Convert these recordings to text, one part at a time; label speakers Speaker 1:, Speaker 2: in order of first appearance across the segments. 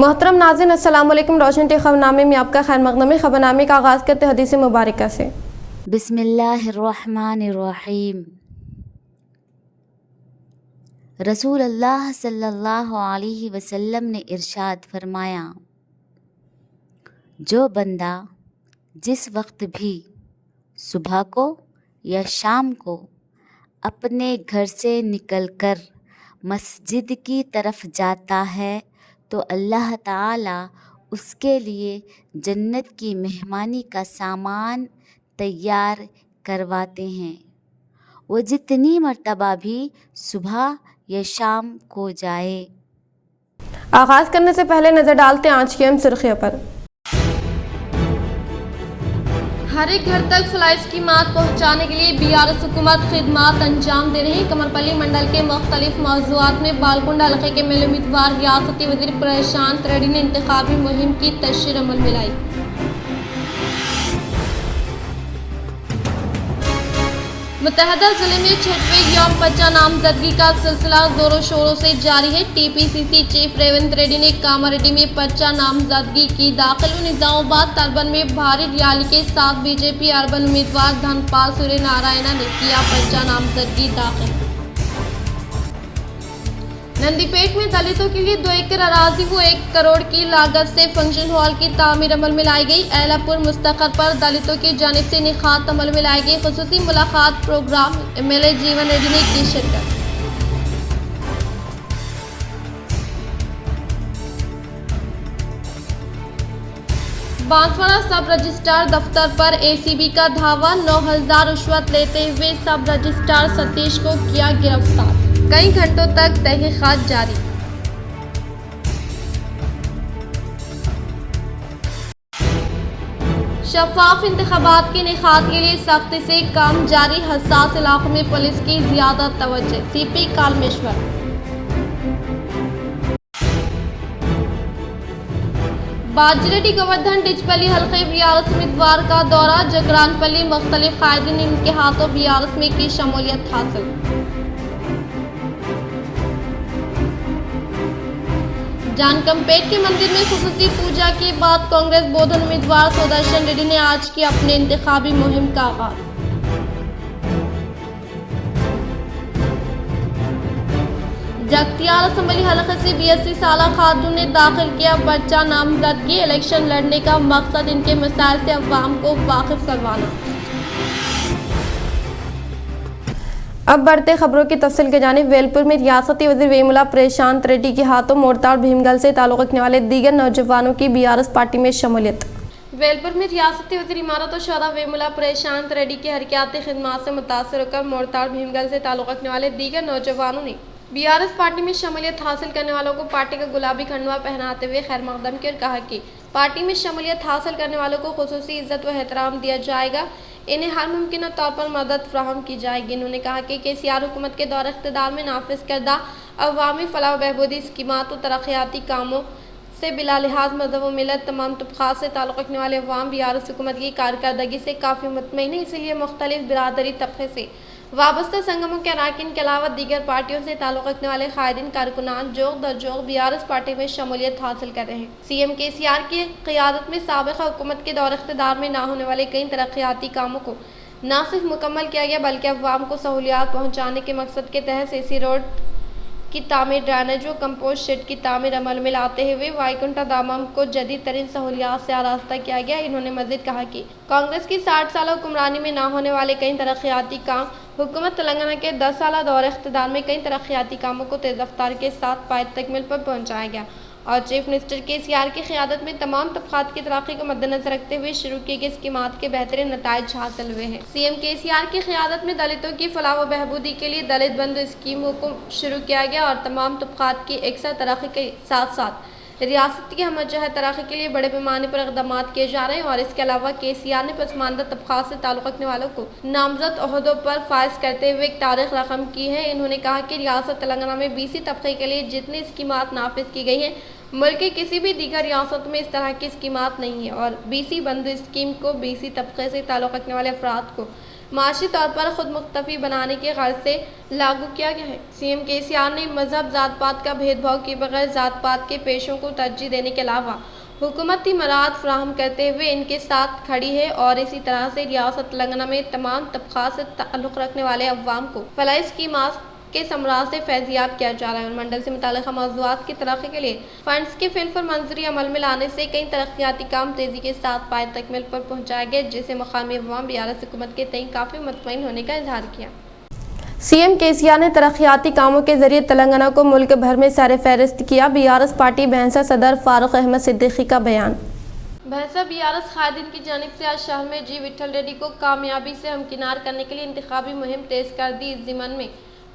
Speaker 1: मोहतरम नाज़रीन, अस्सलाम वालेकुम। रोशन टी खबरनामे में आपका खैर मक़दम है। खबरनामे का आगाज़ करते हदीस मुबारक से।
Speaker 2: बिस्मिल्लाहिर्रहमानिर्रहीम। रसूल अल्लाह सल्लल्लाहु अलैहि वसल्लम ने इरशाद फरमाया, जो बंदा जिस वक्त भी सुबह को या शाम को अपने घर से निकलकर मस्जिद की तरफ जाता है तो अल्लाह ताला उसके लिए जन्नत की मेहमानी का सामान तैयार करवाते हैं। वो जितनी मर्तबा भी सुबह या शाम को जाए।
Speaker 1: आगाज़ करने से पहले नज़र डालते हैं आज की अहम सुर्खियों पर। हर एक घर तक फ्लाई स्कीमात पहुँचाने के लिए बीआरएस हुकूमत खिदमात अंजाम दे रही है। कमरपल्ली मंडल के मुख्तलिफ मौज़ूआत में बालकुंडा इलाके के मेल उम्मीदवार रियासती वज़ीर प्रशांत रेड्डी ने इंतखाबी मुहिम की तशरीह अमल में लाई। मुत्तहदा जिले में 6वें यौम पर्चा नामजदगी का सिलसिला जोरों शोरों से जारी है। टीपीसीसी चीफ रेवंत रेड्डी ने कामारेड्डी में पर्चा नामजदगी की। दाखिल निजामाबाद तर्बन में भारी रैली के साथ बीजेपी अर्बन उम्मीदवार धनपाल सूर्य नारायणा ने किया पर्चा नामजदगी दाखिल। नंदीपेट में दलितों के लिए 2 एकड़ अराजी को 1 करोड़ की लागत से फंक्शन हॉल की तामीर अमल में लाई गई। एलापुर मुस्तकर पर दलितों की जानिब से निखात अमल में लाई गई। खुसूसी मुलाकात प्रोग्राम एमएलए जीवन रेड्डी ने की शिरकत। बांसवाड़ा सब रजिस्ट्रार दफ्तर पर एसीबी का धावा। 9,000 रिश्वत लेते हुए सब रजिस्ट्रार सतीश को किया गिरफ्तार। कई घंटों तक तहकीकात जारी। शफाफ इंतखाबात के इनेकाद के लिए सख्ती से काम जारी। हसास इलाकों में पुलिस की ज्यादा तवज्जो। सीपी कालमेश्वर। बाजरेटी गोवर्धन डिचपल्ली हल्के बीआरएस उम्मीदवार का दौरा। जगरानपल्ली मुख्तलिफ कायदीन इनके हाथों बीआरएस में की शमूलियत हासिल। जानकमपेट के मंदिर में खुसूसी पूजा के बाद कांग्रेस बोधन उम्मीदवार सुदर्शन रेड्डी ने आज की अपने इंतखाबी मुहिम का आगाज। जगतियाल असम्बली हलके से 82 साल खातून ने दाखिल किया पर्चा नामजदगी। इलेक्शन लड़ने का मकसद इनके मसाइल से अवाम को वाकिफ करवाना। अब बढ़ते खबरों की तफसील के जानिब। वेलपुर में रियासती वज़ीर वेमुला प्रशांत रेड्डी के हाथों मोरताड़ भीमगल से ताल्लुक़ रखने वाले दीगर नौजवानों की बीआरएस पार्टी में शमूलियत। वेलपुर में रियासती वज़ीर इमारत और शोरा वेमुला प्रशांत रेड्डी की हरकियाती खिदमात से मुतासर होकर मोरताड़ भीमगल से ताल्लुक़ रखने वाले दीगर नौजवानों ने बीआरएस पार्टी में शमूलियत हासिल करने वालों को पार्टी का गुलाबी खंडवा पहनाते हुए खैर मकदम की और कहा कि पार्टी में शमूलियत हासिल करने वालों को खुसूसी इज्जत व एहतराम दिया जाएगा। इन्हें हर मुमकिन तौर पर मदद फ्राहम की जाएगी। उन्होंने कहा कि केसीआर हुकूमत के दौर इख्तिदार में नाफिज करदा अवामी फलाह बहबूदी स्कीमात और तरक्याती कामों से बिला लिहाज मज़हब व मिलत तमाम तबक़ात से ताल्लुक़ रखने वाले अवाम बीआरएस हुकूमत की कारकर्दगी से काफ़ी मुतमईन है। इसलिए मुख्तलिफ बिरादरी तबक़े से वाबस्ता संगमों के अरकान के अलावा दीगर पार्टियों से ताल्लुक़ रखने वाले कायदीन कारकुनान जोग दर जोग बीआरएस पार्टी में शमूलियत हासिल कर रहे हैं। सीएम केसीआर की क़ियादत में साबिक़ा हुकूमत के दौर इख्तिदार में ना होने वाले कई तरक्याती कामों को न सिर्फ मुकम्मल किया गया बल्कि अवाम को सहूलियात पहुँचाने के मकसद के तहत सीसी रोड की तामीर, ड्रेनेज व कंपोस्ट शेड की तामीर अमल में लाते हुए वाईकुंठा दामम को जदीद तरीन सहूलियात से आरास्ता किया गया। इन्होंने मजीद कहा कि कांग्रेस की 60 साल हुक्मरानी में ना होने वाले कई तरक्याती काम हुकूमत तेलंगाना के 10 साल दौर इख्तिदार में कई तरक्याती कामों को तेज़ रफ्तार के साथ पायद तकमील पर पहुँचाया गया और चीफ मिनिस्टर केसीआर की क़ियादत में तमाम तबक़ात की तरक्की को मद्देनजर रखते हुए शुरू किए गए स्कीमात के बेहतरीन नताइज हासिल हुए हैं। सीएम केसीआर की क़ियादत में दलितों की फलाह व बहबूदी के लिए दलित बंधु स्कीमों को शुरू किया गया और तमाम तबक़ात की एकसा तरक्की के साथ साथ रियासत की हमजहत तरक्की के लिए बड़े पैमाने पर इक़दाम किए जा रहे हैं। और इसके अलावा केसीआर ने पसमानदा तबक़ात से ताल्लुक़ रखने वालों को नामजद ओहदों पर फायज करते हुए एक तारीख रकम की है। इन्होंने कहा कि रियासत तेलंगाना में बीसी तबक़े के लिए जितनी स्कीमात नाफिज की गई हैं मुल्क के किसी भी दीगर रियासत में इस तरह की स्कीमात नहीं है और बीसी बंधु स्कीम को बीसी तबक़े से ताल्लुक़ रखने वाले अफराद को माशी तौर पर खुद मुख्तफी बनाने के गर्ज से लागू किया गया है। सीएम केसीआर ने मजहब जात पात का भेदभाव किए बगैर जात पात के पेशों को तरजीह देने के अलावा हुकूमती मराद फराहम करते हुए इनके साथ खड़ी है और इसी तरह से रियासत तेलंगाना में तमाम तबक़ात से ताल्लुक़ रखने वाले अवाम को फलाह स्कीमात के समराज से फैज़याब किया जा रहा है और मंडल से मुताल्लिक़ मौज़ूआत की तरक्की के लिए फंड्स की फिल मंजूरी अमल में लाने से कई तरक्याती काम तेज़ी के साथ पाए तकमील पर पहुँचाया गया, जिससे मकामी अवाम BRS हुकूमत के तय काफ़ी मुतमईन होने का इजहार किया। सीएम केसीआर ने तरक्याती कामों के जरिए तेलंगाना को मुल्क भर में सर फहरिस्त किया। BRS पार्टी भैंसा सदर फारूक अहमद सिद्दीकी का बयान। भैंसा BRS कायदीन की जानिब से आज शहर में जी विठल रेड्डी को कामयाबी से हमकिनार करने के लिए इंतखाबी मुहिम तेज कर दी। इस ज़िमन में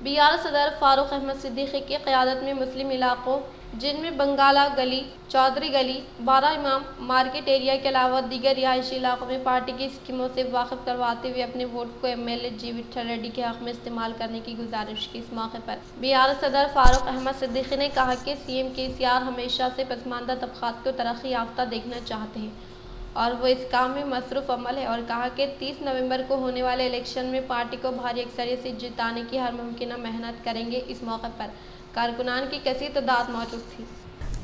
Speaker 1: BRS सदर फारूक अहमद सिद्दीकी की क़यादत में मुस्लिम इलाकों जिनमें बंगाला गली, चौधरी गली, 12 इमाम मार्केट एरिया के अलावा दीगर रिहायशी इलाकों में पार्टी की स्कीमों से वाकिफ करवाते हुए अपने वोट को MLA जी विठल रेड्डी के हक़ में इस्तेमाल करने की गुजारिश की। इस मौके पर BRS सदर फारूक अहमद सिद्दीकी ने कहा कि सीएम केसीआर हमेशा से पसमानदा तबक़ात को तरक्की याफ्ता देखना चाहते हैं और वो इस काम में मसरूफ़ अमल है और कहा कि 30 नवंबर को होने वाले इलेक्शन में पार्टी को भारी अक्सरियत से जिताने की हर मुमकिन मेहनत करेंगे। इस मौके पर कारकुनान की कसीर तादाद मौजूद थी।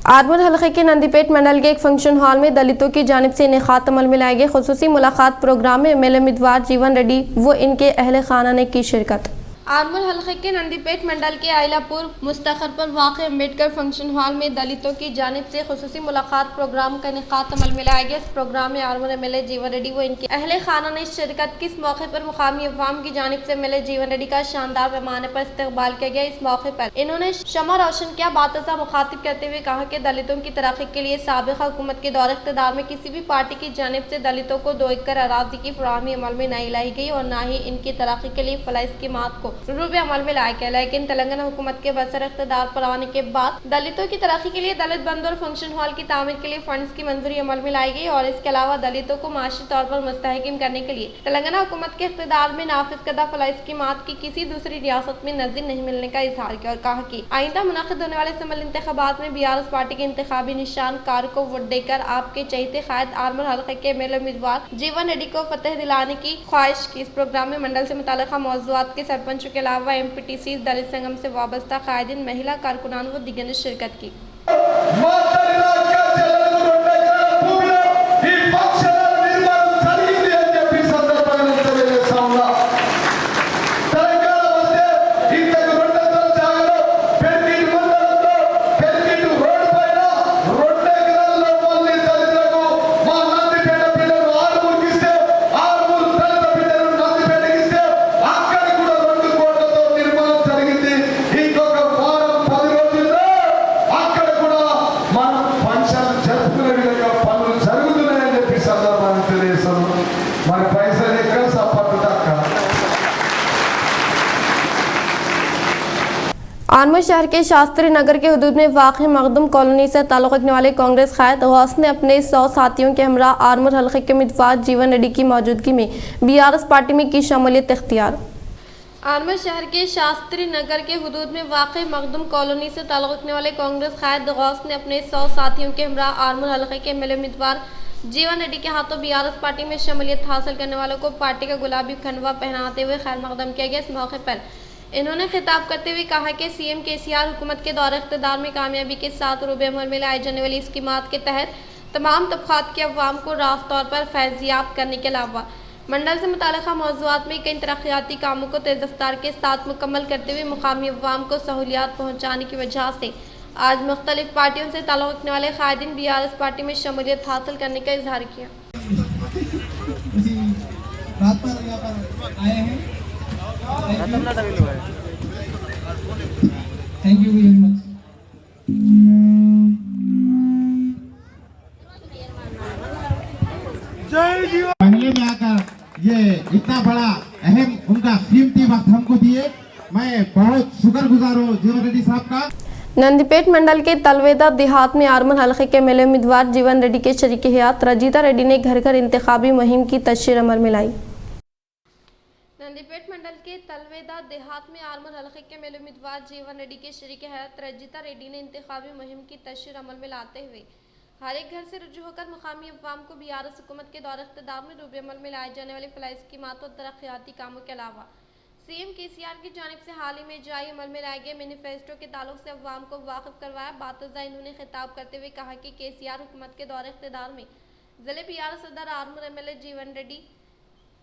Speaker 1: आरमूर हल्के के नंदीपेट मंडल के एक फंक्शन हॉल में दलितों की जानिब से इनेकात अमल में लाए गए खुसूसी मुलाकात प्रोग्राम में MLA उम्मीदवार जीवन रेड्डी व इनके अहले खाना ने की शिरकत। आरमूर हल्के के नंदीपेट मंडल के आइलापुर मुस्तखर पर वाक़ अम्बेडकर फंक्शन हॉल में दलितों की जानिब से खुसूसी मुलाकात प्रोग्राम का इनेकात अमल में लाया गया। इस प्रोग्राम में आरमूर MLA जीवन रेड्डी व इनके अहले खाना ने शिरकत की। इस मौके पर मुकामी अवाम की जानिब से MLA जीवन रेड्डी का शानदार पैमाने पर इस्तकबाल किया गया। इस मौके पर इन्होंने शमा रोशन किया। बातसा मुखातिब करते हुए कहा कि दलितों की तरक्की के लिए साबिक़ा हुकूमत के दौर इक़्तिदार में किसी भी पार्टी की जानिब से दलितों को 2 एकड़ अराज़ी की फराहमी अमल में नहीं लाई गई और न ही इनकी तरक्की के लिए फलाह स्कीमात को रूबे अमल में लाया गया। लेकिन तेलंगाना हुकूमत के बरसर इक़्तिदार पर आने के बाद दलितों की तरक्की के लिए दलित बंधु और फंक्शन हॉल की तामीर के लिए फंड्स की मंजूरी अमल में लाई गई और इसके अलावा दलितों को माशी तौर पर मुस्तहकिम करने के लिए तेलंगाना हुकूमत के इक़्तिदार में नाफिज करदा फलाह स्कीमात की किसी दूसरी रियासत में नज़ीर नहीं मिलने का इजहार किया और कहा कि आइंदा मुनक़िद होने वाले सिमल इंतखाबात में BRS पार्टी के इंतखाबी निशान कार को वोट देकर आपके चहीते कायद आरमूर हल्के के MLA उम्मीदवार जीवन रेड्डी को फतह दिलाने की ख्वाहिश की। इस प्रोग्राम में मंडल से मुताल्लिक़ मौज़ूआत के सरपंचों के अलावा MPTC दलित संगम से वाबस्ता कायदीन, महिला कारकुनान व दीगर ने शिरकत की। आरमूर शहर के शास्त्री नगर के हुदूद में वाक़ मखदूम कॉलोनी से ताल्लुक़ रखने वाले कांग्रेस कायद गौस ने अपने 100 साथियों के हमरा आरमूर हल्के के उम्मीदवार जीवन रेड्डी की मौजूदगी में BRS पार्टी में की शमूलियत इख्तियार। आरमूर शहर के शास्त्री नगर के हुदूद में वाक़ मखदूम कॉलोनी से ताल्लुक़ रखने वाले कांग्रेस कायद गौस ने अपने 100 साथियों के हमरा आरमूर हल्के के MLA उम्मीदवार जीवन रेड्डी के हाथों BRS पार्टी में शमूलियत हासिल करने वालों को पार्टी का गुलाबी खंडवा पहनाते हुए खैर मकदम किया गया। इस मौके पर इन्होंने खिताब करते हुए कहा कि सीएम केसीआर हुकूमत के दौर इक़्तिदार में कामयाबी के साथ रूबे अमल में लाई जाने वाली स्कीमात के तहत तमाम तबक़ात के अवाम को रास्त तौर पर फैज़याब करने के अलावा मंडल से मुताल्लिक़ा मौज़ूआत में कई तरक्याती कामों को तेज़ रफ्तार के साथ मुकम्मल करते हुए मुकामी अवाम को सहूलियात पहुँचाने की वजह से आज मुख्तलिफ पार्टियों से ताल्लुक़ रखने वाले कायदीन BRS पार्टी में शमूलियत हासिल करने का इजहार किया।
Speaker 3: Thank you very much. जय जीवन। पहले में आकर ये इतना बड़ा अहम उनका कीमती वक्त हमको दिए, मैं बहुत शुक्रगुजार हूँ जीवन रेड्डी साहब का।
Speaker 1: नंदीपेट मंडल के तलवेदा देहात में आरमूर हल्के के MLA उम्मीदवार जीवन रेड्डी के शरीक हयात रजीता रेड्डी ने घर घर इंतखाबी मुहिम की तशरीह अमल में लाई। नंदीपेट मंडल के तलवेदा देहात में आरमूर हल्के के MLA उम्मीदवार जीवन रेड्डी के शरीक हयात रजीता रेड्डी ने इंतखाबी मुहिम की तशरीह अमल में लाते हुए हर एक घर से रुजू होकर मुकामी अवाम को बीआरएस हुकूमत के दौर इख्तिदार में रूबे अमल में लाए जाने वाले फलाई स्कीमात और तरक्याती कामों के अलावा सीएम केसीआर की जानिब से हाल ही में जारी अमल में लाए गए मैनिफेस्टो के ताल्लुक से अवाम को वाकिफ करवाया। बातज़ा इन्होंने खिताब करते हुए कहा कि केसीआर हुकूमत के दौर इख्तिदार में जिले बीआरएस सदर आर्मर एमएलए जीवन रेड्डी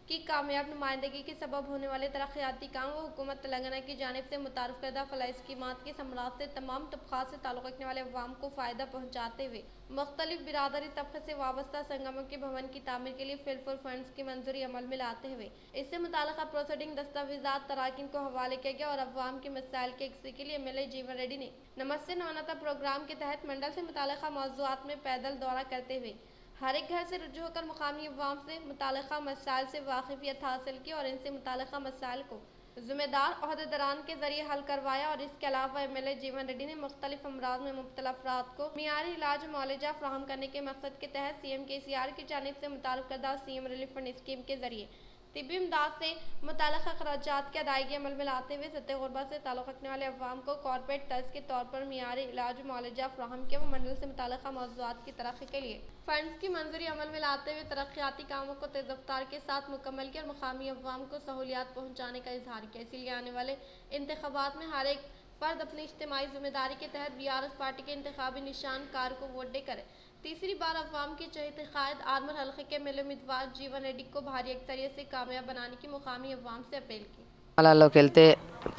Speaker 1: की कामयाब नुमाइंदगी के सबब होने वाले तरक्याती काम व हुकूमत तेलंगाना की जानिब से मुतारफ़ करदा फलाई स्कीमात के समरात से तमाम तबक़ात से ताल्लुक़ रखने वाले अवाम को फ़ायदा पहुँचाते हुए मुख्तलिफ बिरादरी तबक़े से वाबस्ता संगमों के भवन की तामीर के लिए फिलफुल फंड्स की मंजूरी अमल में लाते हुए इससे मुताल्लिक़ प्रोसीडिंग दस्तावेज़ात तराकीन को हवाले किया गया और अवाम के मसाइल के यकसी के लिए एमएलए जीवन रेड्डी ने नमस्ते नवनता प्रोग्राम के तहत मंडल से मुताल्लिक़ मौज़ूआत में पैदल दौरा करते हुए हर एक घर से रुजू होकर मुकामी अवाम से मुताल्लिक़ा मसाइल से वाकिफियत हासिल की और इनसे मुताल्लिक़ा मसाइल को ज़िम्मेदार अहदेदारान के जरिए हल करवाया। और इसके अलावा एमएलए जीवन रेड्डी ने मुख्तलिफ अमराज में मुब्तला अफराद को मियारी इलाज मुआलजा फ्राहम करने के मकसद के तहत सीएम केसीआर की जानिब से मुतारफ़ करदा सीएम रिलीफ फंड स्कीम के जरिए तिब्बी इमदाद से मुताल्लिक़ा अखराजात की अदायगी अमल में लाते हुए सतह गुरबा से ताल्लुक़ रखने वाले अवाम को कॉर्पोरेट तर्ज के तौर पर मियारी इलाज मुआलजा फ्राहम किया व मंडल से मुताल्लिक़ा मौज़ूआत की तरक्की के लिए फंड्स की मंजूरी अमल में लाते हुए तरक्याती कामों को तेज़ रफ्तार के साथ मुकम्मल किया और मुकामी अवाम को सहूलियात पहुँचाने का इजहार किया। इसीलिए आने वाले इंतखाबात में हर एक फर्द अपनी इज्तिमाई जिम्मेदारी के तहत बीआरएस पार्टी के इंतखाबी निशान कार को वोट देकर तीसरी बार अवाम के चहेते कायद आर्मर हल्के के मेले उम्मीदवार जीवन रेड्डी को भारी अक्सरियत से कामयाब बनाने की मुकामी अवाम से अपील की।
Speaker 4: గ్రామాలలోకి వెళ్తే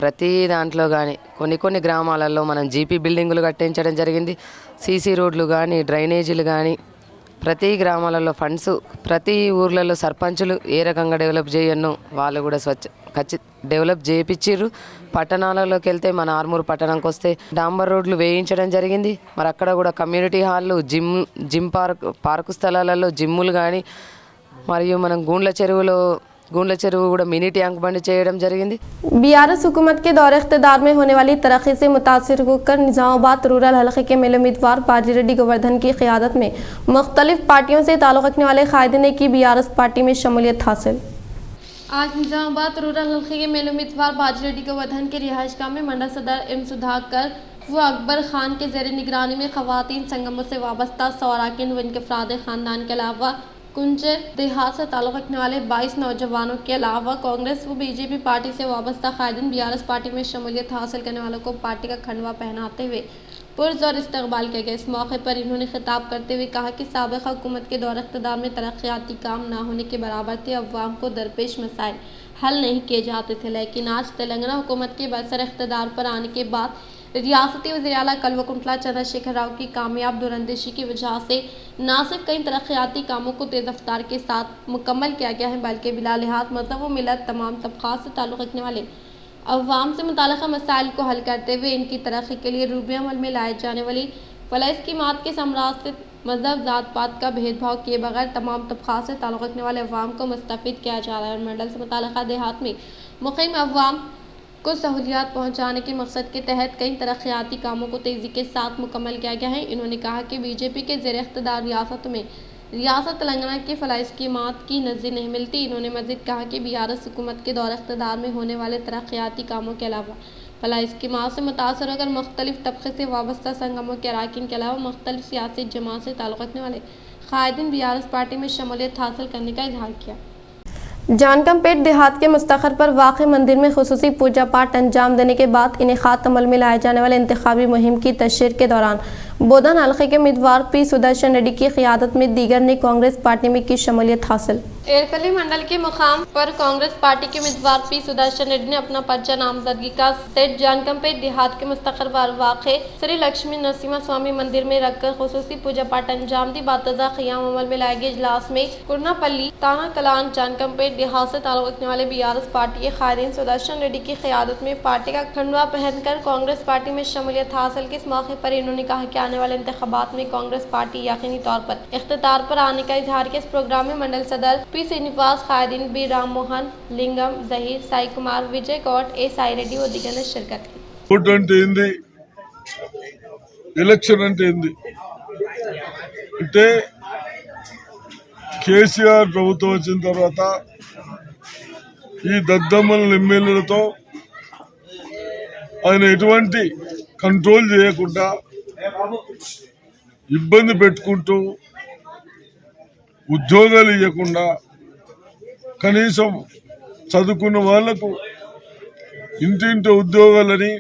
Speaker 4: ప్రతి దాంట్లో కానీ కొన్ని గ్రామాలలో మనం జీపీ బిల్డింగులు కట్టించడం జరిగింది. సీసీ రోడ్లు కానీ డ్రైనేజీలు కానీ ప్రతి గ్రామాలలో ఫండ్స్ ప్రతి ఊర్లలో సర్పంచులు ఏ రకంగా డెవలప్ చేయను వాళ్ళు కూడా డెవలప్ చేయించారు. పట్టణాలలోకి వెళ్తే మన ఆర్మూరు పట్టణంకి వస్తే డాంబర్ రోడ్లు వేయించడం జరిగింది. మరి అక్కడ కూడా కమ్యూనిటీ హాళ్ళు జిమ్ పార్కు స్థలాలలో జిమ్ములు కానీ మరియు మనం గూండ్ల చెరువు కూడా मिनी टैंक बंद చేయడం జరిగింది।
Speaker 1: बीआरएस हुकूमत के दौर इख्तिदार में होने वाली तरक्की से मुतासिर होकर निजामाबाद रूरल हल्के के मेले उम्मीदवार बाजी रेड्डी गोवर्धन की क़ियादत में मुख्तलिफ पार्टियों से ताल्लुक़ रखने वाले कायदीन ने की बीआरएस पार्टी में शमूलियत हासिल। आज निजामाबाद रूरल हल्के के मेले उम्मीदवार बाजी रेड्डी गोवर्धन के रिहाइश गाह में मंडल सदर एम सुधाकर व अकबर खान के ज़ेर निगरानी में ख़वातीन संगमों से वाबस्ता 100 अरकान व इनके अफराद ख़ानदान के अलावा कुंजे देहात से ताल्लुक़ रखने वाले 22 नौजवानों के अलावा कांग्रेस व बीजेपी पार्टी से वाबस्ता कायदीन बीआरएस पार्टी में शमूलियत हासिल करने वालों को पार्टी का खंडवा पहनाते हुए पुरज़ोर इस्तकबाल किया गया। इस मौके पर इन्होंने खिताब करते हुए कहा कि साबिक़ा हुकूमत के दौर इक़्तिदार में तरक्याती काम ना होने के बराबर थे। अवाम को दरपेश मसाइल हल नहीं किए जाते थे, लेकिन आज तेलंगाना हुकूमत के बरसर इक़्तिदार पर आने के बाद रियासती वज़ीर आला कल्वकुंतला चंद्रशेखर राव की कामयाब दूरंदेशी की वजह से न सिर्फ कई तरक्याती कामों को तेज़ रफ्तार के साथ मुकम्मल किया गया है, बल्कि बिला लिहाज मज़हब व मिलत तमाम तबक़ात से ताल्लुक़ रखने वाले अवाम से मुताल्लिक़ा मसाइल को हल करते हुए इनकी तरक्की के लिए रूबे अमल में लाए जाने वाली फलाई स्कीमात के समरात से मज़हब ज़ात पात का भेदभाव किए बगैर तमाम तबक़ात से ताल्लुक़ रखने वाले अवाम को मुस्तफ़ीद किया जा रहा है। और मंडल से मुताल्लिक़ा देहात में मुक़ीम अवाम को सहूलियात पहुँचाने के मकसद के तहत कई तरक्याती कामों को तेज़ी के साथ मुकम्मल किया गया है। इन्होंने कहा कि बीजेपी के ज़ेर इख्तिदार रियासत तेलंगाना की फलाई स्कीमात की नज़ीर नहीं मिलती। इन्होंने मज़ीद कहा कि बीआरएस हुकूमत के दौर इख्तिदार में होने वाले तरक्याती कामों के अलावा फलाई स्कीमात से मुतासर होकर मुख्तलिफ तबक़े से वाबस्ता संगमों के अरकान के अलावा मुख्तलिफ सियासी जमात से ताल्लुक़ रखने वाले कायदीन बीआरएस पार्टी में शमूलियत हासिल करने का इजहार किया। जानकमपेट देहात के मुस्तखर पर वाक़ मंदिर में खुसूसी पूजा पाठ अंजाम देने के बाद इनेक़ात अमल में लाए जाने वाले इंतखाबी मुहिम की तशरीह के दौरान बोधन हल्के के उम्मीदवार पी सुदर्शन रेड्डी की क़ियादत में दीगर ने कांग्रेस पार्टी में की शमूलियत हासिल। एरकली मंडल के मुकाम पर कांग्रेस पार्टी के उम्मीदवार पी सुदर्शन रेड्डी ने अपना पर्चा नामजदगी का सेट जानकमपेट देहात के मुस्तखर पर वाक़े श्री लक्ष्मी नरसिम्हा स्वामी मंदिर में रखकर खुसूसी पूजा पाठ अंजाम दी। बातज़ा क़ियाम अमल में लाए गए इजलास में कुरनापल्ली ताना कलान जानकमपेट देहात से ताल्लुक़ रखने वाले बीआरएस पार्टी के कायदीन सुदर्शन रेड्डी की क़ियादत में पार्टी का खंडवा पहनकर कांग्रेस पार्टी में शमूलियत हासिल की। इस मौके पर इन्होंने कहा कि आने वाले इंतखाबात में कांग्रेस पार्टी यकीनी तौर पर इख्तियार पर आने का इजहार किया। इस प्रोग्राम में मंडल सदर पी श्रीनिवास, कायदीन बी राम मोहन, लिंगम, जहीर, साई कुमार, विजय कोट, ए साई रेड्डी व दिगर ने शिरकत की।
Speaker 5: ఓట్ అంటే ఏంది, ఎలక్షన్ అంటే ఏంది అంటే కేసీఆర్ ప్రభుత్వం వచ్చిన తర్వాత ఈ దద్దమ్మల ఎమ్మెల్యేలతో ఆయన ఎటువంటి కంట్రోల్ చేయకుండా ఇబ్బంది పెట్టుకుంటూ ఉద్యోగాలు ఇవ్వకుండా కనీసం చదువుకున్న వాళ్లకు ఇంటింటి ఉద్యోగాలని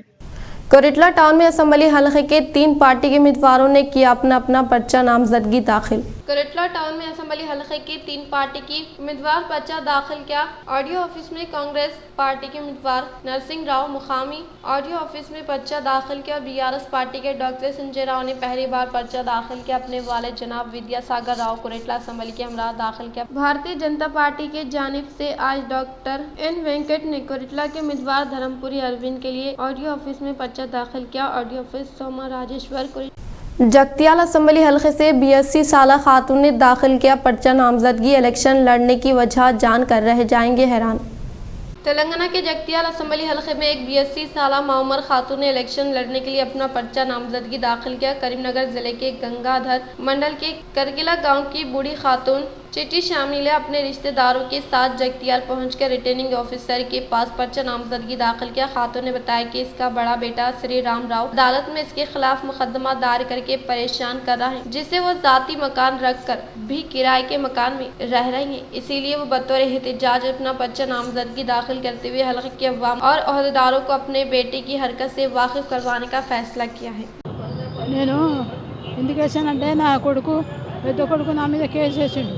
Speaker 1: कोरिटला टाउन में असम्बली हलके के 3 पार्टी के उम्मीदवारों ने किया अपना अपना पर्चा नामजदगी दाखिल। कोरिटला टाउन में असम्बली हलके की 3 पार्टी की उम्मीदवार पर्चा दाखिल किया। ऑडियो ऑफिस में कांग्रेस पार्टी के उम्मीदवार नरसिंह राव मुखामी ऑडियो ऑफिस में पर्चा दाखिल किया। बीआरएस पार्टी के डॉक्टर संजय राव ने पहली बार पर्चा दाखिल किया। अपने वाले जनाब विद्यासागर राव कोरिटला असम्बली के हमरा दाखिल किया। भारतीय जनता पार्टी के जानिब से आज डॉक्टर एन वेंकट ने कोरिटला के उम्मीदवार धर्मपुरी अरविंद के लिए ऑडियो ऑफिस में पर्चा दाखिल किया। Audio office Soma Rajeshwar Jagtial assembly हलके से 82 साला खातून ने दाखिल किया पर्चा नामजदगी। इलेक्शन लड़ने की वजह जानकर रह जाएंगे हैरान। तेलंगाना के जगतियाल असम्बली हलके में एक 82 साला माउमर खातून ने इलेक्शन लड़ने के लिए अपना पर्चा नामजदगी दाखिल किया। करीमनगर जिले के गंगाधर मंडल के करगिला गांव की बूढ़ी खातून चिट्ठी शामिल अपने रिश्तेदारों के साथ जगतियाल पहुंचकर रिटर्निंग ऑफिसर के पास पर्चा नामजदगी दाखिल किया। खातून ने बताया कि इसका बड़ा बेटा श्री राम राव अदालत में इसके खिलाफ मुकदमा दायर करके परेशान कर रहा है, जिससे वो जाती मकान रख कर भी किराए के मकान में रह रही है। इसीलिए वो बतौर एहतजाज अपना पर्चा नामजदगी दाखिल करते हुए हल्के के अवाम और अहदेदारों को अपने बेटे की हरकत से वाकिफ करवाने का फैसला किया है।
Speaker 6: నేను ఎందుకు వేసానంటే నా కొడుకు పెద్ద కొడుకు నా మీద కేసు వేసిండు.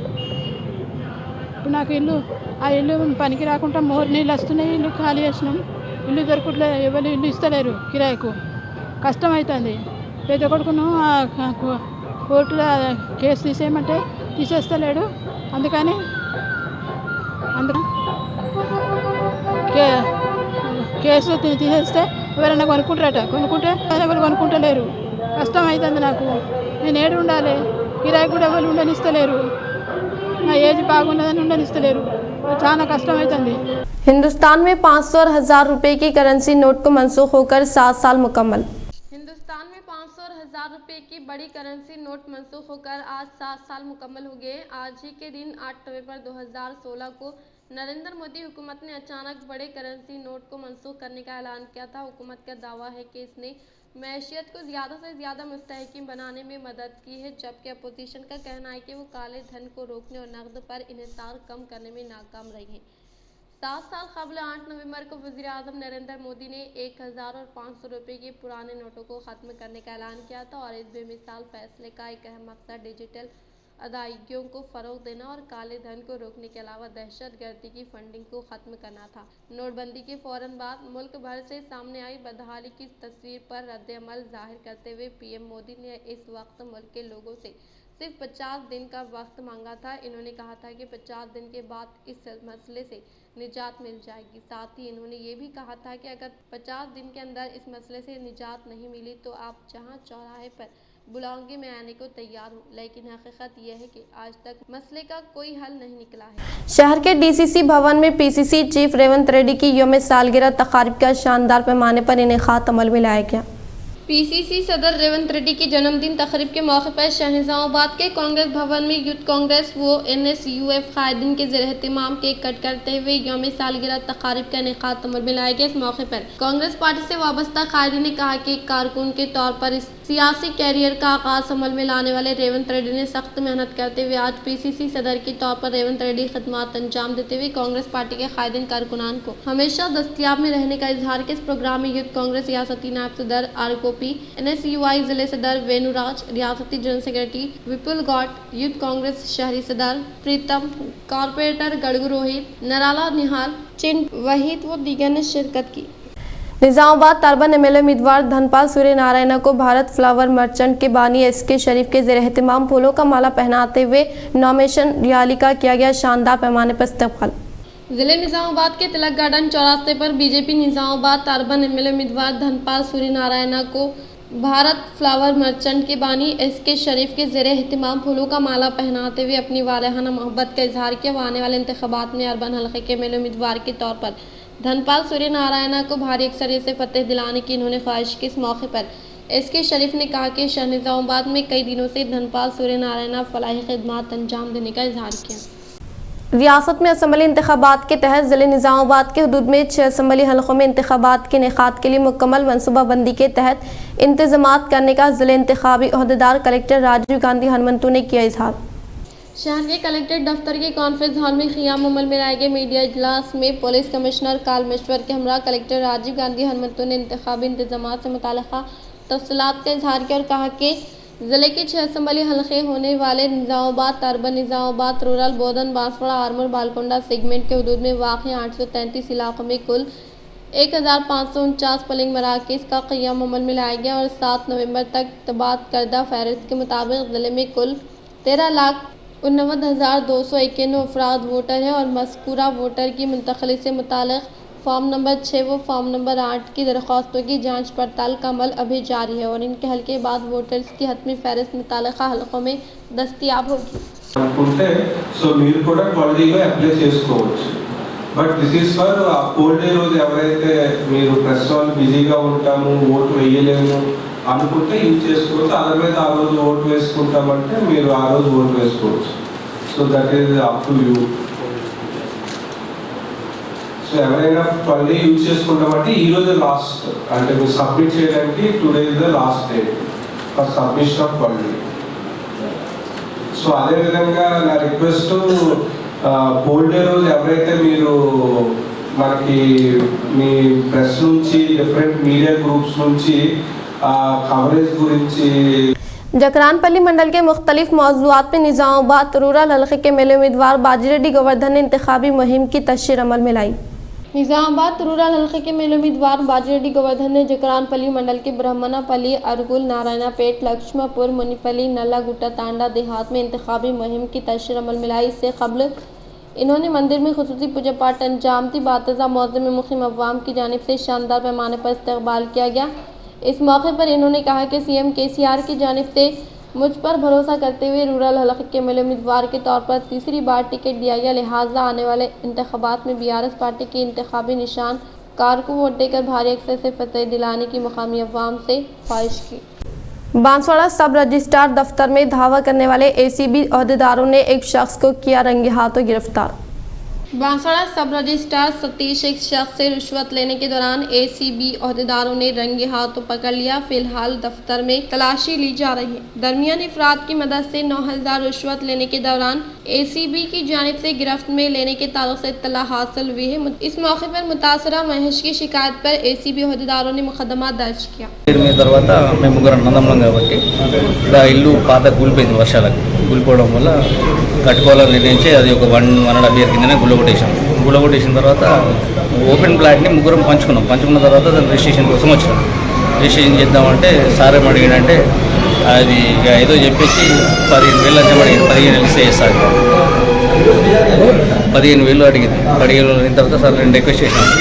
Speaker 6: ఇప్పుడు నాకు ఆ ఇల్లు పనికి రాకుండా మోరు నీళ్ళు వస్తున్నాయి, ఇల్లు ఖాళీ చేసినాం, ఇల్లు దొరకట్లే, ఎవరు ఇల్లు ఇస్తలేరు, కిరాయికు కష్టమవుతుంది. పెద్ద కొడుకును కోర్టులో కేసు తీసేయమంటే తీసేస్తలేడు. అందుకని కేసు తీసేస్తే ఎవరైనా కొనుక్కుంటే ఎవరు కొనుక్కుంటలేరు. కష్టం అవుతుంది నాకు. నేను ఏడు ఉండాలి, కిరాయి కూడా ఎవరు ఉండనిస్తలేరు, నా ఏజ్ బాగున్నదని ఉండనిస్తలేరు. చాలా కష్టం అవుతుంది.
Speaker 1: हिंदुस्तान में 500 और 1000 रुपए की करेंसी नोट को मनसूख होकर 7 साल मुकम्मल। हिंदुस्तान में 500 और 1000 रुपए की बड़ी करेंसी नोट मनसूख होकर आज 7 साल मुकम्मल हो गए। आज ही के दिन 8 नवंबर 2016 को नरेंद्र मोदी हुकूमत ने अचानक बड़े करेंसी नोट को मनसूख करने का ऐलान किया था। हुकूमत का दावा है कि इसने मैशियत को ज़्यादा से ज़्यादा मुस्तहकम बनाने में मदद की है, जबकि अपोजिशन का कहना है कि वो काले धन को रोकने और नकद पर इन्हिसार कम करने में नाकाम रही है। 7 साल कबल 8 नवंबर को वज़ीर आज़म नरेंद्र मोदी ने 1000 और 500 रुपये के पुराने नोटों को ख़त्म करने का ऐलान किया था और इस बेमिसाल फैसले का एक अहम मकसद डिजिटल अदायगियों को फ़रोग़ देना और काले धन को रोकने के अलावा दहशतगर्दी की फंडिंग को ख़त्म करना था। नोटबंदी के फ़ौरन बाद मुल्क भर से सामने आई बदहाली की तस्वीर पर रद्द-ए-अमल ज़ाहिर करते हुए पीएम मोदी ने इस वक्त मुल्क के लोगों से सिर्फ 50 दिन का वक्त मांगा था। इन्होंने कहा था कि 50 दिन के बाद इस मसले से निजात मिल जाएगी। साथ ही इन्होंने ये भी कहा था कि अगर 50 दिन के अंदर इस मसले से निजात नहीं मिली तो आप जहां चौराहे पर बुलाओगे मैं आने को तैयार हूँ। लेकिन हकीकत यह है कि आज तक मसले का कोई हल नहीं निकला है। शहर के डीसीसी भवन में पीसीसी चीफ रेवंत रेड्डी की यौम सालगिरह तकारीब का शानदार पैमाने पर इनेकाद अमल में लाया गया। पीसीसी सदर रेवंत रेड्डी की जन्मदिन तकरीब के मौके पर शहनिजामाबाद के कांग्रेस भवन में यूथ कांग्रेस व NSUF कायदीन के ज़रिए एहतमाम केक कट करते हुए यौम सालगिरह तकारीब का इनेकाद अमल में लाया गया। इस मौके पर कांग्रेस पार्टी से वाबस्ता कायदीन ने कहा कि कारकुन के तौर पर इस सियासी कैरियर का आगाज अमल में लाने वाले रेवंत रेड्डी ने सख्त मेहनत करते हुए आज पीसीसी सदर के तौर पर रेवंत रेड्डी खिदमत अंजाम देते हुए कांग्रेस पार्टी के कायदीन कारकुनान को हमेशा दस्तयाब में रहने का इजहार किया। इस प्रोग्राम में यूथ कांग्रेस रियासती नायब सदर ROP, NSUI जिले सदर वेनुराज, रियासती जनरल सेक्रेटरी विपुल गौड, यूथ कांग्रेस शहरी सदर प्रीतम, कॉरपोरेटर गड़गू रोहित, नराला निहाल, चिन वहीद व दीगर ने शिरकत की। निजामाबाद तर्बन MLA उम्मीदवार धनपाल सूर्य नारायण को भारत फ्लावर मर्चेंट के बानी SK शरीफ के ज़रिए एहतमाम फूलों का माला पहनाते हुए नॉमिनेशन रैली का किया गया शानदार पैमाने पर इस्तकबाल। जिले निजामाबाद के तिलक गार्डन चौरास्ते पर बीजेपी निजामाबाद तर्बन MLA उम्मीदवार धनपाल सूर्य नारायण को भारत फ्लावर मर्चेंट के बानी SK शरीफ के ज़रिए एहतमाम फूलों का माला पहनाते हुए अपनी वालहाना मोहब्बत का इजहार किया। आने वाले इंतखाबात में अर्बन हल्के के MLA उम्मीदवार के तौर पर धनपाल सूर्य नारायण को भारी अक्सरियत से फतेह दिलाने की इन्होंने ख्वाहिश की। इस मौके पर SK शरीफ ने कहा कि शहर निजामाबाद में कई दिनों से धनपाल सूर्य नारायण फलाही खिदमत अंजाम देने का इजहार किया। रियासत में असम्बली इंतखाबात के तहत ज़िले निज़ामाबाद के हदूद में 6 असम्बली हलकों में इंतखाबात के इनेकाद के लिए मुकम्मल मनसूबाबंदी के तहत इंतजामात करने का ज़िले इंतखाबी ओहदेदार कलेक्टर राजीव गांधी हनुमंतु ने किया इजहार। शहर के कलेक्ट्रेट दफ्तर के कॉन्फ्रेंस हॉल में क़ियाम अमल में लाए गए मीडिया इजलास में पुलिस कमिश्नर कालमेश्वर के हमरा कलेक्टर राजीव गांधी हनुमंतु ने इंतखाबी इंतजामात से मुताल्लिक़ा तफसीलात का इजहार किया और कहा कि ज़िले के 6 असम्बली हलक़े होने वाले निज़ामाबाद, तरबन, निज़ामाबाद, रूरल, बोधन, बांसवाड़ा, आरमूर, बालकोंडा सेगमेंट के हदूद में वाक़ 833 इलाक़ों में कुल 1549 पोलिंग मराकज़ का क़ियाम अमल में लाया गया और 7 नवंबर तक तबाद करदा फहरिस्त के मुताबिक ज़िले में कुल 13,89,291 अफराद वोटर हैं और मज़कूरा वोटर की मुंतक़ली से मुताल्लिक़ फॉर्म नंबर 6 व फॉर्म नंबर 8 की दरख्वास्तों की जांच पड़ताल का अमल अभी जारी है और इनके हल के बाद वोटर्स की हतमी फहरिस्त मुताल्लिक़ा हलकों में दस्तयाब होगी।
Speaker 7: సో మీరు కూడా క్వాలిటీగా అప్లై చేసుకోవచ్చు. But this is for pole day రోజు ఎవరైతే మీరు ప్రెస్ వాళ్ళు బిజీగా ఉంటాము ఓటు వేయలేము అనుకుంటే యూజ్ చేసుకోవచ్చు. అదర్వైజ్ ఆ రోజు ఓటు వేసుకుంటామంటే మీరు ఆ రోజు ఓటు వేసుకోవచ్చు. So that is up to you. So ఎవరైనా 12 యూజ్ చేసుకుంటామంటే ఈ రోజు లాస్ట్, అంటే మీరు సబ్మిట్ చేయడానికి today is the last date for submission of 12. So అదేవిధంగా నా రిక్వెస్ట్, పోల్ డే రోజు ఎవరైతే మీరు మనకి మీ ప్రెస్ నుంచి డిఫరెంట్ మీడియా గ్రూప్స్ నుంచి కవరేజ్ గురించి
Speaker 1: जकरानपल्ली मंडल के मुख्तलिफ मौज़ूआत में निज़ामाबाद रूरल हल्के के मेले उम्मीदवार बाजीरेड्डी गोवर्धन ने इंतखाबी मुहिम की तशहीर अमल में लाई। निज़ामाबाद रूरल हल्के के मेले उम्मीदवार बाजीरेड्डी गोवर्धन ने जकरानपल्ली मंडल के ब्रह्मनापल्ली, अरगुल, नारायणापेट, लक्ष्मणपुर, मुनीपल्ली, नल्ला गुट्टा तांडा देहात में इंतखाबी मुहिम की तशहीर अमल में लाई। इससे कबल इन्होंने मंदिर में खुसूसी पूजा पाठ अंजाम दी। बातज़ा मौज़म में मुक़िम अवाम की जानिब से शानदार पैमाने पर इस्तकबाल किया गया। इस मौके पर इन्होंने कहा कि सीएम केसीआर की जानिब से मुझ पर भरोसा करते हुए रूरल हलक़े के मेले उम्मीदवार के तौर पर तीसरी बार टिकट दिया गया, लिहाजा आने वाले इंतखाबात में बीआरएस पार्टी के इंतखाबी निशान कार को वोट देकर भारी अक्सर से फतह दिलाने की मुकामी अवाम से ख्वाहिश की। बांसवाड़ा सब रजिस्ट्रार दफ्तर में धावा करने वाले एसीबी अहदेदारों ने एक शख्स को किया रंगे हाथों गिरफ्तार। बांसवाड़ा सब रजिस्ट्रार सतीश एक शख्स से रिश्वत लेने के दौरान एसीबी अहदेदारों ने रंगे हाथों पकड़ लिया। फिलहाल दफ्तर में तलाशी ली जा रही है। दरमियानी अफराद की मदद से 9,000 रिश्वत लेने के दौरान एसीबी की जानिब से गिरफ्त में लेने के ताल्लुक से इत्तला हासिल हुई है। इस मौके पर मुतासरा महेश की शिकायत पर एसीबी अहदेदारों ने मुकदमा दर्ज किया।
Speaker 8: తర్వాత మేము ముగ్గురు అన్నదమ్ములం కాబట్టి ఇలా ఇల్లు పాత కూలిపోయింది, వర్షాలకు కూలిపోవడం వల్ల కట్టుకోవాలని నిర్ణయించి అది ఒక 1.5 ఇయర్ కిందనే గుల్లగొట్టేసిన తర్వాత ఓపెన్ ప్లాట్ని ముగ్గురం పంచుకున్న తర్వాత దాని రిజిస్ట్రేషన్ కోసం వచ్చినాం. రిజిస్ట్రేషన్ చేద్దామంటే సార్ ఏం అడిగాడంటే అది ఇక ఏదో చెప్పేసి 15,000 అంటే అడిగింది. 15,000 ఇస్తే చేస్తారు, 15,000 అడిగింది. 15,000 అయిన తర్వాత సార్ నేను రిక్వెస్ట్ చేశాను,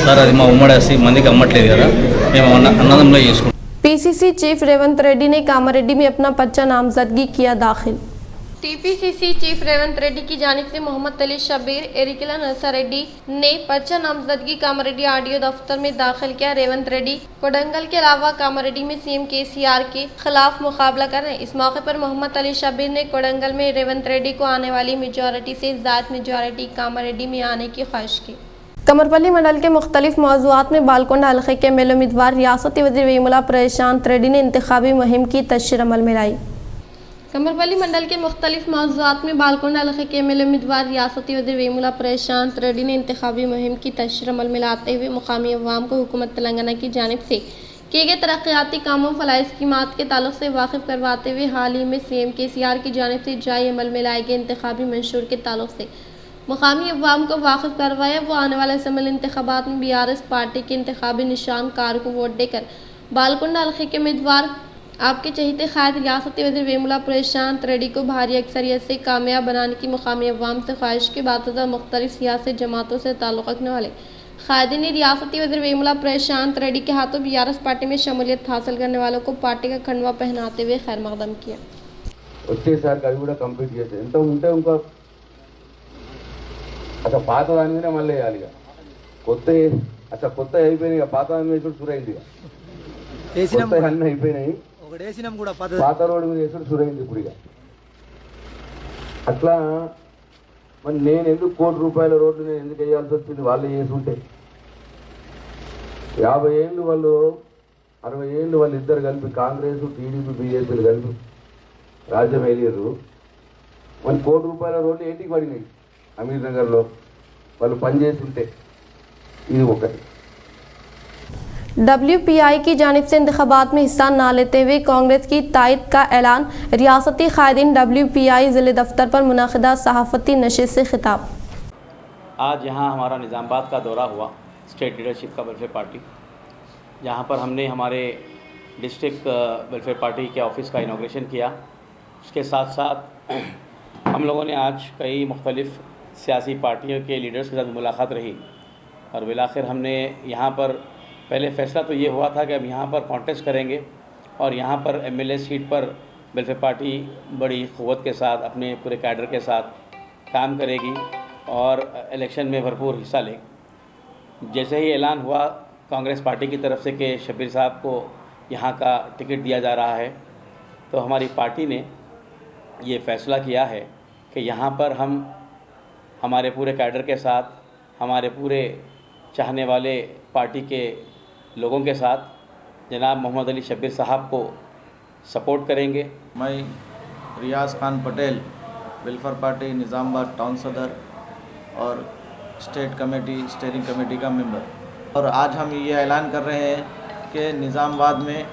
Speaker 8: సార్ అది మా ఉమ్మడి ఆస్తి మందికి అమ్మట్లేదు కదా, మేము అన్నదంలో చేసుకుంటాం.
Speaker 1: पीसीसी चीफ रेवंत रेड्डी ने कामारेड्डी में अपना पर्चा नामजदगी किया दाखिल। टीपीसीसी चीफ रेवंत रेड्डी की जानिब से मोहम्मद अली शबीर, एरिकिला नरसा रेड्डी ने पर्चा नामजदगी कामारेड्डी आरडीओ दफ्तर में दाखिल किया। रेवंत रेड्डी कोडंगल के अलावा कामारेड्डी में सीएम केसीआर के खिलाफ मुकाबला कर रहे हैं। इस मौके पर मोहम्मद अली शबीर ने कोडंगल में रेवंत रेड्डी को आने वाली मेजॉरिटी से ज़्यादा मेजॉरिटी कामारेड्डी में आने की ख्वाहिश की। कमरपल्ली मंडल के मुख्तलिफ मौज़ूआत में बालकोंडा हल्के के मेले उम्मीदवार रियासती वज़ीर वेमुला प्रशांत रेड्डी ने इंतखाबी मुहिम की तशहीर अमल में लाई। कमरपल्ली मंडल के मुख्तलिफ मौज़ूआत में बालकोंडा हल्के के मेले उम्मीदवार रियासती वज़ीर वेमुला प्रशांत रेड्डी ने इंतखाबी मुहिम की तशहीर अमल में लाते हुए मुकामी अवाम को हुकूमत तेलंगाना की जानिब से किए गए तरक्याती कामों फलाह स्कीमात के ताल्लुक से वाकिफ़ करवाते हुए हाल ही में सीएम केसीआर की जानिब से जारी अमल में लाए गए इंतखाबी मंशूर के ताल्लुक से मुकामी अवाम को वाकिफ़ करवाया। वो आने वाले असम्बली इंतखाबात में बीआरएस पार्टी के इंतखाबी निशान कार को वोट देकर बालकोंडा हल्के के उम्मीदवार आपके चहीते क़ायद रियासती वज़ीर वेमुला प्रशांत रेड्डी को भारी अक्सरियत से कामयाब बनाने की मुकामी अवाम से ख्वाहिश के बाद मुख्तलिफ सियासी जमातों से ताल्लुक़ रखने वाले क़ायदीन ने रियासती वज़ीर वेमुला प्रशांत रेड्डी के हाथों बीआरएस पार्टी में शमूलियत हासिल करने वालों को पार्टी का खंडवा पहनाते हुए खैर मकदम किया।
Speaker 9: అసలు పాత దాని మీద మళ్ళీ వేయాలి, కొత్త అసలు కొత్త అయిపోయినాయి, పాత దాని మీద వేసుడు సురైంది, అన్నీ అయిపోయినాయి, పాత రోడ్డు మీద వేసుడు సురైంది ఇప్పుడు. ఇక అట్లా మరి నేను ఎందుకు ₹1 కోటి రోడ్లు నేను ఎందుకు వేయాల్సి వచ్చింది? వాళ్ళు చేసుంటే 50 ఏళ్ళు వాళ్ళు 60 ఏళ్ళు వాళ్ళు ఇద్దరు కలిపి కాంగ్రెస్ టీడీపీ బీజేపీలు కలిపి రాజ్యం వేయలేరు. మరి ₹1 కోటి రోడ్లు ఏంటికి పడినాయి? అమీర్ నగర్లో వాళ్ళు పనిచేస్తుంటే. ఇది ఒకటి.
Speaker 1: WPI की जानिब से इंतखाबात में हिस्सा न लेते हुए कांग्रेस की तायद का ऐलान। रियासती कायदीन WPI ज़िले दफ्तर पर मुनाकिदा सहाफ़ती नशिस्त से खिताब।
Speaker 10: आज यहाँ हमारा निज़ामाबाद का दौरा हुआ स्टेट लीडरशिप का वेलफेयर पार्टी, जहाँ पर हमने हमारे डिस्ट्रिक्ट वेलफेयर पार्टी के ऑफिस का इनॉग्रेशन किया। उसके साथ साथ हम लोगों ने आज कई मुख्तलिफ़ सियासी पार्टियों के लीडर्स के साथ मुलाकात रही और बिलाखिर हमने यहाँ पर पहले फ़ैसला तो ये हुआ था कि अब यहाँ पर कॉन्टेस्ट करेंगे और यहाँ पर MLA सीट पर वेलफेयर पार्टी बड़ी क़ुव्वत के साथ अपने पूरे कैडर के साथ काम करेगी और इलेक्शन में भरपूर हिस्सा लेगी। जैसे ही ऐलान हुआ कांग्रेस पार्टी की तरफ से कि शब्बीर साहब को यहाँ का टिकट दिया जा रहा है, तो हमारी पार्टी ने ये फ़ैसला किया है कि यहाँ पर हम हमारे पूरे कैडर के साथ, हमारे पूरे चाहने वाले पार्टी के लोगों के साथ जनाब मोहम्मद अली शब्बीर साहब को सपोर्ट करेंगे।
Speaker 11: मैं Riyaz Khan Patel welfare party Nizamabad town सदर और स्टेट कमेटी स्टीयरिंग कमेटी का मेंबर, और आज हम ये ऐलान कर रहे हैं कि निज़ामाबाद में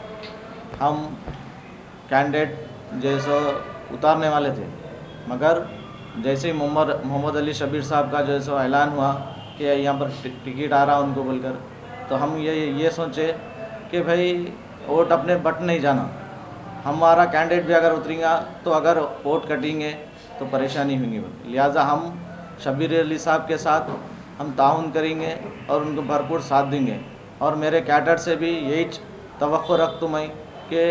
Speaker 11: हम कैंडिडेट जैसे उतारने वाले थे, मगर जैसे ही मोहम्मद अली शब्बीर साहब का जैसा ऐलान हुआ कि यहाँ पर टिकट आ रहा उनको बोलकर, तो हम ये सोचे कि भाई वोट अपने बट नहीं जाना, हमारा कैंडिडेट भी अगर उतरेगा तो अगर वोट कटेंगे तो परेशानी होगी। लिहाजा हम शब्बीर अली साहब के साथ हम ताउन करेंगे और उनको भरपूर साथ देंगे, और मेरे कैडर से भी यही तवक्को रखता मैं कि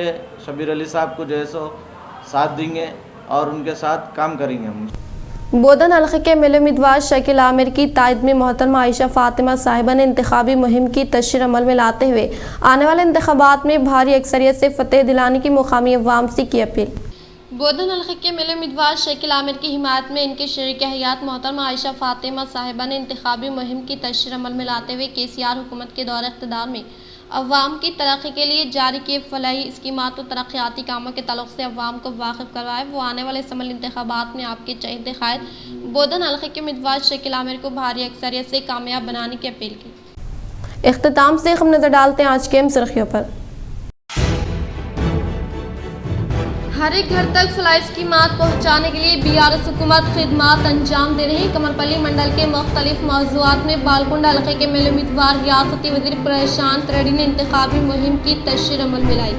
Speaker 11: शब्बीर अली साहब को जैसो साथ देंगे और उनके साथ काम करेंगे हम।
Speaker 1: बोधन हल्के के मिले उम्मीदवार शकील आमिर की तायद में मोहतरमा आयशा फातिमा साहिबा ने इंतखाबी मुहिम की तशरीह अमल में लाते हुए आने वाले इंतखाबात में भारी अक्सरियत से फतेह दिलाने की मुकामी अवाम से की अपील। बोधन हल्के के मिले उम्मीदवार शकील आमिर की हिमायत में इनके शरीक हयात मोहतरमा आयशा फातिमा साहिबा ने इंतखाबी मुहिम की तशरीह अमल में लाते हुए KCR हुकूमत के दौर इक़्तिदार में अवाम की तरक्की के लिए जारी किए फलाही स्कीमात और तरक्याती कामों के ताल्लुक से अवाम को वाकिफ करवाए। वो आने वाले असम्बली इंतखाबात में आपके चहीते कायद बोधन हल्के के उम्मीदवार शकील आमिर को भारी अक्सरियत से कामयाब बनाने की अपील की। इख्तिताम से हम नजर डालते हैं आज के अहम सुर्खियों पर। हर एक घर तक फलाही स्कीमात पहुँचाने के लिए BRS हुकूमत खिदमात अंजाम दे रही। कमरपल्ली मंडल के मुख्तलिफ मौज़ूआत में बालकुंड हल्के के मिले उम्मीदवार रियासती वज़ीर प्रशांत रेड्डी ने इंतखाबी मुहिम की तशरीह अमल में लाई।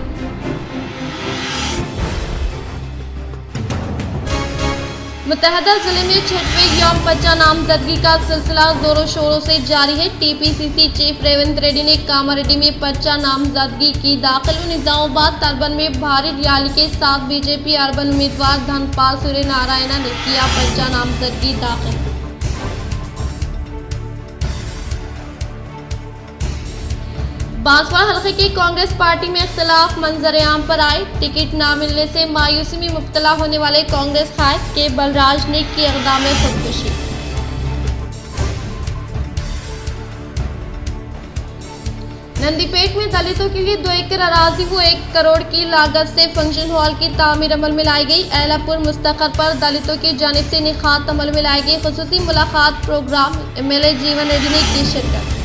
Speaker 1: मुत्तहदा जिले में 6वें यौम पर्चा नामजदगी का सिलसिला जोरों शोरों से जारी है। TPCC चीफ रेवंत रेड्डी ने कामारेड्डी में पर्चा नामजदगी की। दाखिल निजामाबाद तर्बन में भारी रैली के साथ BJP अर्बन उम्मीदवार धनपाल सूर्य नारायणा ने किया पर्चा नामजदगी दाखिल। बांसवाड़ा हल्के की कांग्रेस पार्टी में इख्तिलाफ मंजर-ए-आम पर आए। टिकट न मिलने से मायूसी में मुब्तला होने वाले कांग्रेस कायद के बलराज ने की इक़दाम खुदकुशी। नंदीपेट में दलितों के लिए 2 एकड़ अराजी व 1 करोड़ की लागत से फंक्शन हॉल की तामीर अमल में लाई गई। एलापुर मुस्तकर पर दलितों की जानिब से निखात अमल में लाई गई। खुसूसी मुलाकात प्रोग्राम MLA जीवन रेड्डी ने की शिरकत।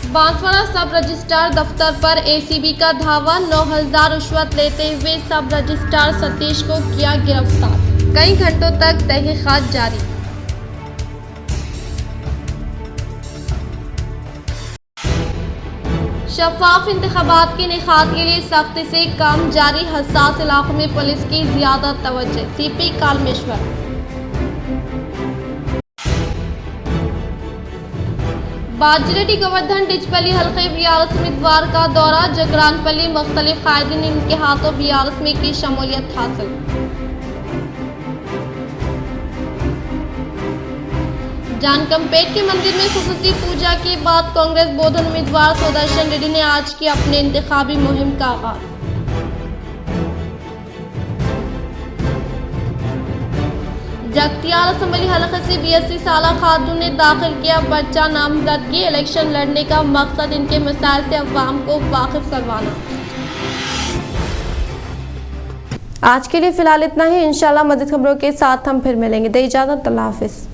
Speaker 1: बांसवाड़ा सब रजिस्ट्रार दफ्तर पर ACB का धावा। 9,000 रिश्वत लेते हुए सब रजिस्ट्रार सतीश को किया गिरफ्तार। कई घंटों तक तहकीकात जारी। शफाफ इंतखाबात के इनेकाद के लिए सख्ती से काम जारी। हसास इलाकों में पुलिस की ज्यादा तवज्जो। CP कालमेश्वर। बाजरेडी गोवर्धन डिचपल्ली हल्के BRS उम्मीदवार का दौरा। जगरानपल्ली मुख्तलिफ कायदीन इनके हाथों BRS में की शमूलियत हासिल। जानकमपेट के मंदिर में खुसूसी पूजा के बाद कांग्रेस बोधन उम्मीदवार सुदर्शन रेड्डी ने आज की अपने इंतखाबी मुहिम का आगाज। जगतियाल असम्बली हलके से 82 साला खातून ने दाखिल किया पर्चा। नामजद की इलेक्शन लड़ने का मकसद इनके मसाइल से अवाम को वाकिफ करवाना। आज के लिए फिलहाल इतना ही। इंशाल्लाह मज़ीद खबरों के साथ हम फिर मिलेंगे। दे इजाज़त, अल्लाह हाफिज़।